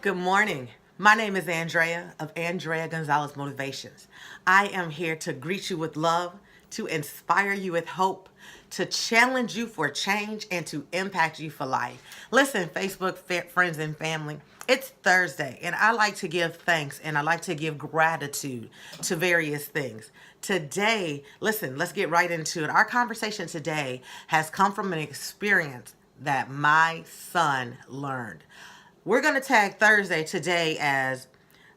Good morning. My name is Andrea of Andrea Gonzalez Motivations. I am here to greet you with love, to inspire you with hope, to challenge you for change, and to impact you for life. Listen, Facebook friends and family, it's Thursday, and I like to give thanks and I like to give gratitude to various things. Today, listen, let's get right into it. Our conversation today has come from an experience that my son learned. We're going to tag Thursday today as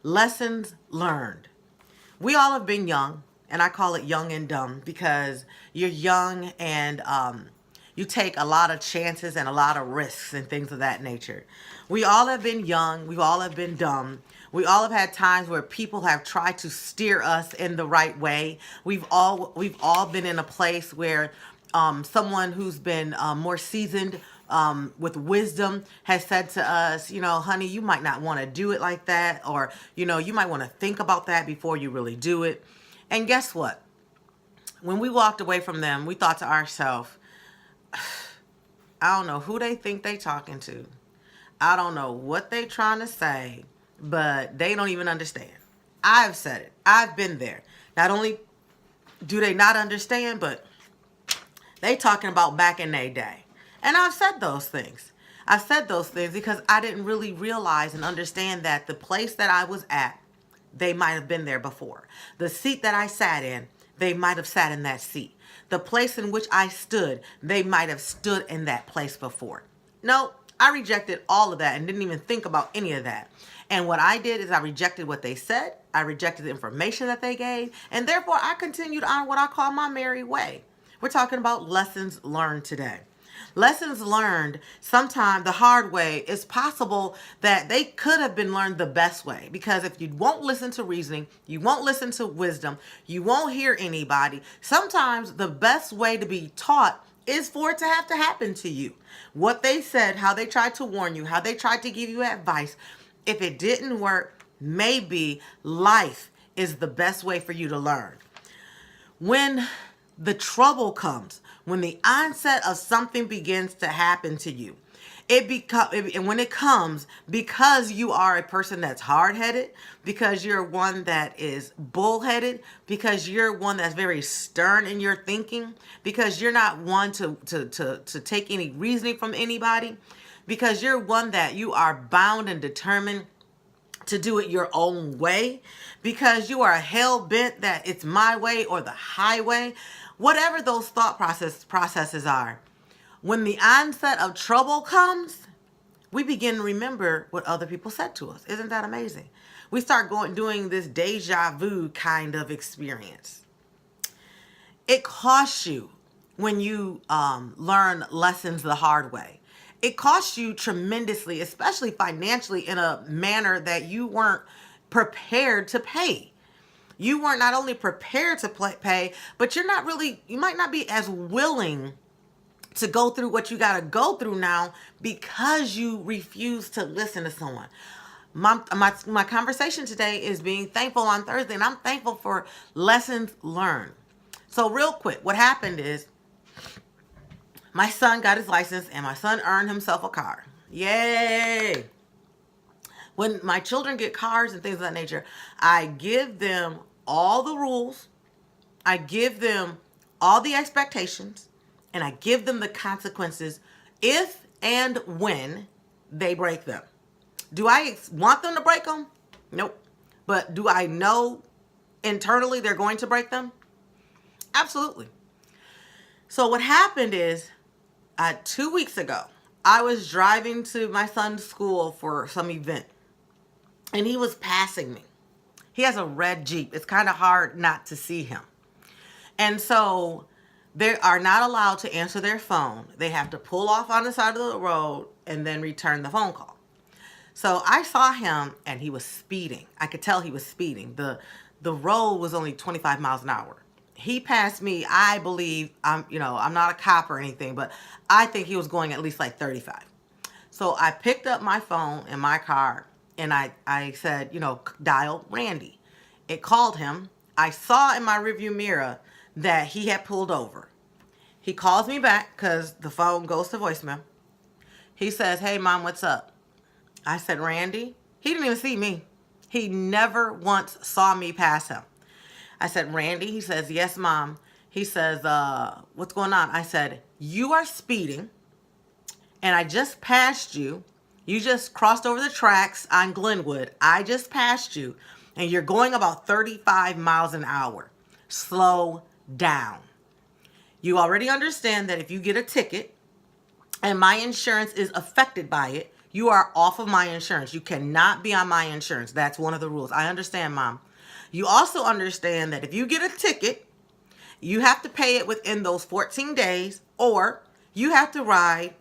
lessons learned. We all have been young, and I call it young and dumb because you're young and you take a lot of chances and a lot of risks and things of that nature. We all have been young. We all have been dumb. We all have had times where people have tried to steer us in the right way. We've all been in a place where someone who's been more seasoned with wisdom has said to us, honey, you might not want to do it like that, or, you might want to think about that before you really do it. And guess what? When we walked away from them, we thought to ourselves, I don't know who they think they talking to. I don't know what they trying to say, but they don't even understand. I've said it. I've been there. Not only do they not understand, but they talking about back in their day. And I've said those things. I've said those things because I didn't really realize and understand that the place that I was at, they might have been there before. The seat that I sat in, they might have sat in that seat. The place in which I stood, they might have stood in that place before. No, I rejected all of that and didn't even think about any of that. And what I did is I rejected what they said. I rejected the information that they gave. And therefore, I continued on what I call my merry way. We're talking about lessons learned today. Lessons learned sometime the hard way. It's possible that they could have been learned the best way, because if you won't listen to reasoning, you won't listen to wisdom, you won't hear anybody. Sometimes the best way to be taught is for it to have to happen to you. What they said, how they tried to warn you, how they tried to give you advice. If it didn't work, maybe life is the best way for you to learn. When the trouble comes, when the onset of something begins to happen to you, and when it comes, because you are a person that's hard-headed, because you're one that is bullheaded, because you're one that's very stern in your thinking, because you're not one to take any reasoning from anybody, because you're one that you are bound and determined to do it your own way, because you are hell-bent that it's my way or the highway, whatever those thought processes are. When the onset of trouble comes, we begin to remember what other people said to us. Isn't that amazing? We start doing this deja vu kind of experience. It costs you when you learn lessons the hard way. It costs you tremendously, especially financially, in a manner that you weren't prepared to pay. You weren't not only prepared to pay, but you might not be as willing to go through what you got to go through now because you refuse to listen to someone. My conversation today is being thankful on Thursday, and I'm thankful for lessons learned. So real quick, what happened is my son got his license and my son earned himself a car. Yay! When my children get cars and things of that nature, I give them all the rules, I give them all the expectations, and I give them the consequences if and when they break them. Do I want them to break them? Nope. But do I know internally they're going to break them? Absolutely. So what happened is, 2 weeks ago, I was driving to my son's school for some event, and he was passing me. He has a red Jeep. It's kind of hard not to see him. And so they are not allowed to answer their phone. They have to pull off on the side of the road and then return the phone call. So I saw him, and he was speeding. I could tell he was speeding. The road was only 25 miles an hour. He passed me. I believe I'm not a cop or anything, but I think he was going at least like 35. So I picked up my phone in my car and I said, dial Randy. It called him. I saw in my rearview mirror that he had pulled over. He calls me back because the phone goes to voicemail. He says, "Hey, Mom, what's up?" I said, "Randy." He didn't even see me. He never once saw me pass him. I said, Randy? He says, yes, Mom. He says, what's going on? I said, you are speeding, and I just passed you. You just crossed over the tracks on Glenwood. I just passed you, and you're going about 35 miles an hour. Slow down. You already understand that if you get a ticket and my insurance is affected by it, you are off of my insurance. You cannot be on my insurance. That's one of the rules. I understand, Mom. You also understand that if you get a ticket, you have to pay it within those 14 days, or you have to ride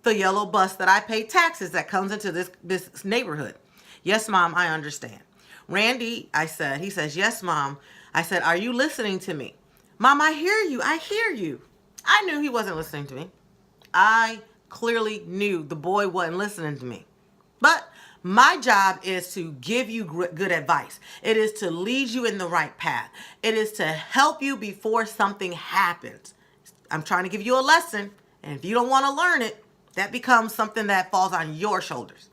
the yellow bus that I pay taxes that comes into this neighborhood. Yes, Mom, I understand. Randy, I said, he says, yes, Mom. I said, are you listening to me? Mom, I hear you. I hear you. I knew he wasn't listening to me. I clearly knew the boy wasn't listening to me. But my job is to give you good advice. It is to lead you in the right path. It is to help you before something happens. I'm trying to give you a lesson, and if you don't want to learn it, that becomes something that falls on your shoulders.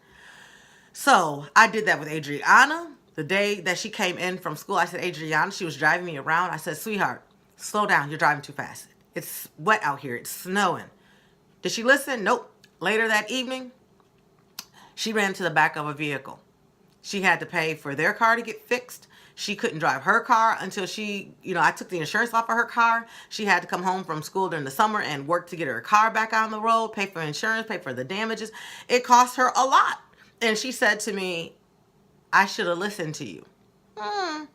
So I did that with Adriana. The day that she came in from school, I said, Adriana, she was driving me around. I said, sweetheart, slow down. You're driving too fast. It's wet out here. It's snowing. Did she listen? Nope. Later that evening, she ran to the back of a vehicle. She had to pay for their car to get fixed. She couldn't drive her car until I took the insurance off of her car. She had to come home from school during the summer and work to get her car back on the road, pay for insurance, pay for the damages. It cost her a lot. And she said to me, I should have listened to you. I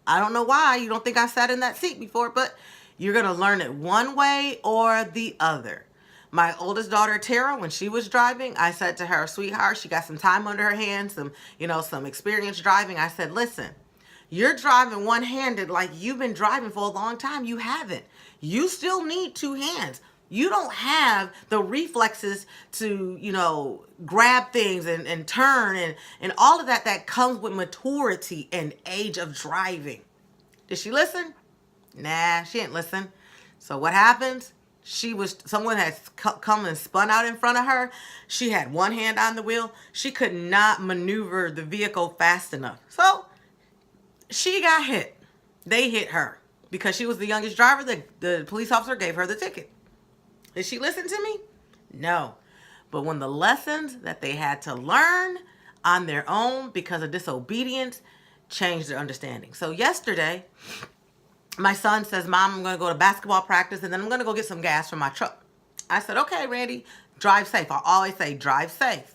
don't know why. You don't think I sat in that seat before, but you're going to learn it one way or the other. My oldest daughter, Tara, when she was driving, I said to her, sweetheart, she got some time under her hands, some experience driving. I said, listen, you're driving one-handed like you've been driving for a long time. You haven't. You still need two hands. You don't have the reflexes to, grab things and turn and all of that comes with maturity and age of driving. Did she listen? Nah, she didn't listen. So what happens? Someone had come and spun out in front of her. She had one hand on the wheel. She could not maneuver the vehicle fast enough. So she got hit. They hit her because she was the youngest driver. The police officer gave her the ticket. Did she listen to me? No. But when the lessons that they had to learn on their own because of disobedience changed their understanding. So yesterday, my son says, Mom, I'm going to go to basketball practice and then I'm going to go get some gas from my truck. I said, okay, Randy, drive safe. I always say drive safe.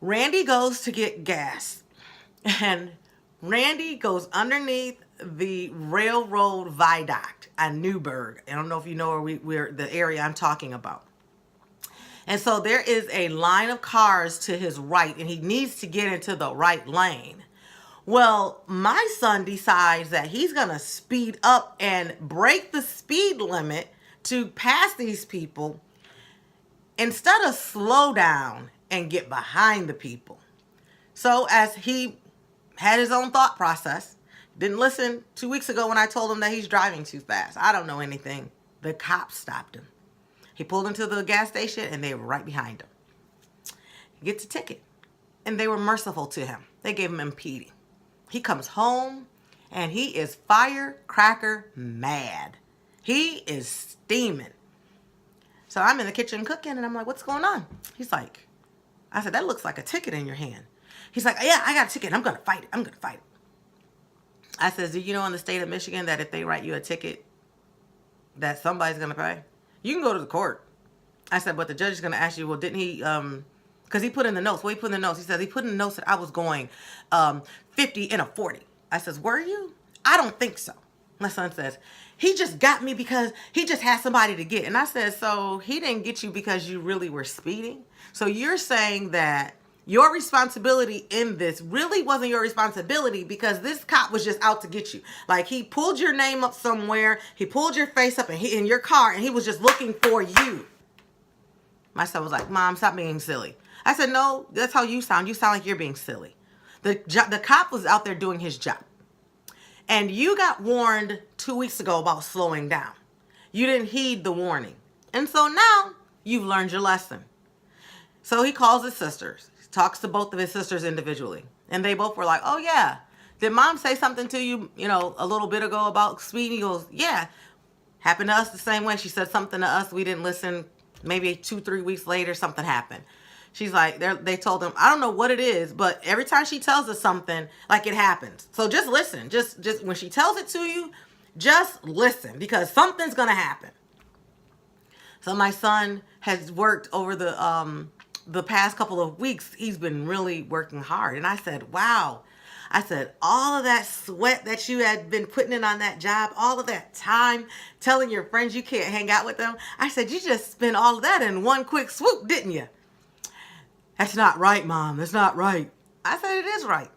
Randy goes to get gas and Randy goes underneath the railroad viaduct at Newburgh. I don't know if you know where the area I'm talking about. And so there is a line of cars to his right and he needs to get into the right lane. Well, my son decides that he's going to speed up and break the speed limit to pass these people instead of slow down and get behind the people. So as he had his own thought process, didn't listen 2 weeks ago when I told him that he's driving too fast. I don't know anything. The cops stopped him. He pulled into the gas station and they were right behind him. He gets a ticket and they were merciful to him. They gave him impeding. He comes home and he is firecracker mad. He is steaming. So I'm in the kitchen cooking and I'm like, what's going on? He's like, I said, that looks like a ticket in your hand. He's like, yeah, I got a ticket. I'm going to fight it. I said, do you know in the state of Michigan that if they write you a ticket that somebody's going to pay? You can go to the court. I said, but the judge is going to ask you, well, didn't he, because he put in the notes. Well, he put in the notes. He says he put in the notes that I was going 50 in a 40. I says, were you? I don't think so. My son says, he just got me because he just had somebody to get. And I said, so he didn't get you because you really were speeding? So you're saying that your responsibility in this really wasn't your responsibility because this cop was just out to get you. Like he pulled your name up somewhere. He pulled your face up in your car and he was just looking for you. My son was like, Mom, stop being silly. I said, no, that's how you sound. You sound like you're being silly. The cop was out there doing his job. And you got warned 2 weeks ago about slowing down. You didn't heed the warning. And so now you've learned your lesson. So he calls his sisters. talks to both of his sisters individually. And they both were like, oh, yeah. Did mom say something to you, a little bit ago about Speedy? He goes, yeah. Happened to us the same way. She said something to us. We didn't listen. Maybe 2-3 weeks later, something happened. She's like, they told him, I don't know what it is, but every time she tells us something, like it happens. So just listen. Just when she tells it to you, just listen, because something's going to happen. So my son has worked over the past couple of weeks. He's been really working hard. And I said, wow. I said, all of that sweat that you had been putting in on that job, all of that time telling your friends you can't hang out with them. I said, you just spent all of that in one quick swoop, didn't you? That's not right, Mom. That's not right. I said, it is right.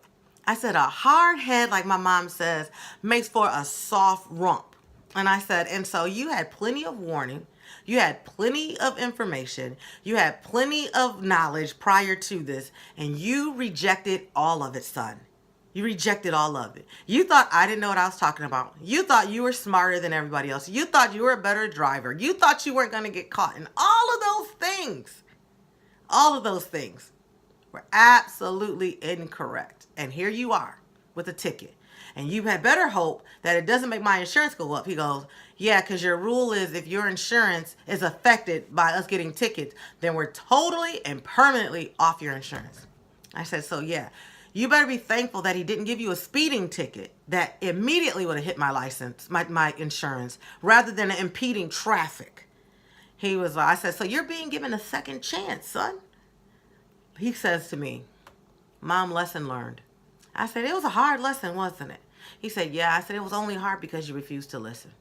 I said, a hard head, like my mom says, makes for a soft rump. And I said, and so you had plenty of warning. You had plenty of information. You had plenty of knowledge prior to this, and you rejected all of it, son. You rejected all of it. You thought I didn't know what I was talking about. You thought you were smarter than everybody else. You thought you were a better driver. You thought you weren't going to get caught. And all of those things were absolutely incorrect. And here you are with a ticket. And you had better hope that it doesn't make my insurance go up. He goes, yeah, because your rule is if your insurance is affected by us getting tickets, then we're totally and permanently off your insurance. I said, so yeah, you better be thankful that he didn't give you a speeding ticket that immediately would have hit my license, my insurance, rather than impeding traffic. He was, I said, so you're being given a second chance, son. He says to me, Mom, lesson learned. I said, it was a hard lesson, wasn't it? He said, yeah. I said, it was only hard because you refused to listen.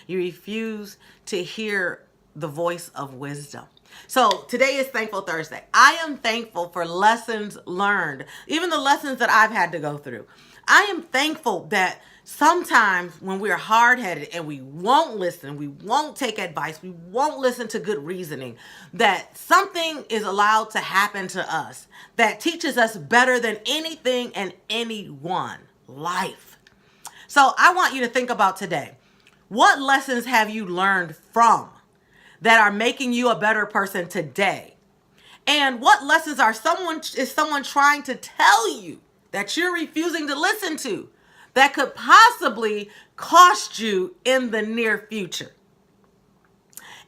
You refused to hear the voice of wisdom. So today is Thankful Thursday. I am thankful for lessons learned, even the lessons that I've had to go through. I am thankful that sometimes when we're hard-headed and we won't listen, we won't take advice, we won't listen to good reasoning, that something is allowed to happen to us that teaches us better than anything and anyone, life. So I want you to think about today. What lessons have you learned from that are making you a better person today? And what lessons is someone trying to tell you that you're refusing to listen to that could possibly cost you in the near future?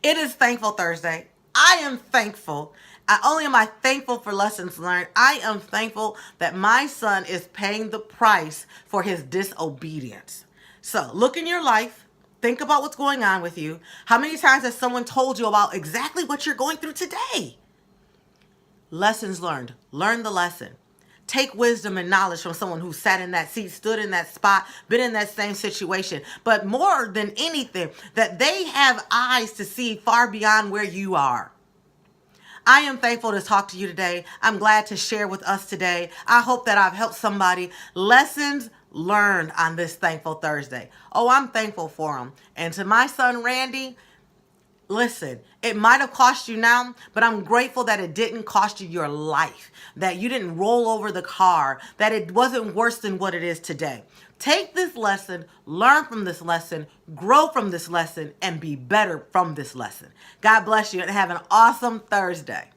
It is Thankful Thursday. I am thankful. Not only am I thankful for lessons learned, I am thankful that my son is paying the price for his disobedience. So look in your life. Think about what's going on with you. How many times has someone told you about exactly what you're going through today? Lessons learned. Learn the lesson. Take wisdom and knowledge from someone who sat in that seat, stood in that spot, been in that same situation. But more than anything, that they have eyes to see far beyond where you are. I am thankful to talk to you today. I'm glad to share with us today. I hope that I've helped somebody. Lessons learned on this Thankful Thursday. Oh, I'm thankful for them. And to my son, Randy, listen, it might have cost you now, but I'm grateful that it didn't cost you your life, that you didn't roll over the car, that it wasn't worse than what it is today. Take this lesson, learn from this lesson, grow from this lesson, and be better from this lesson. God bless you and have an awesome Thursday.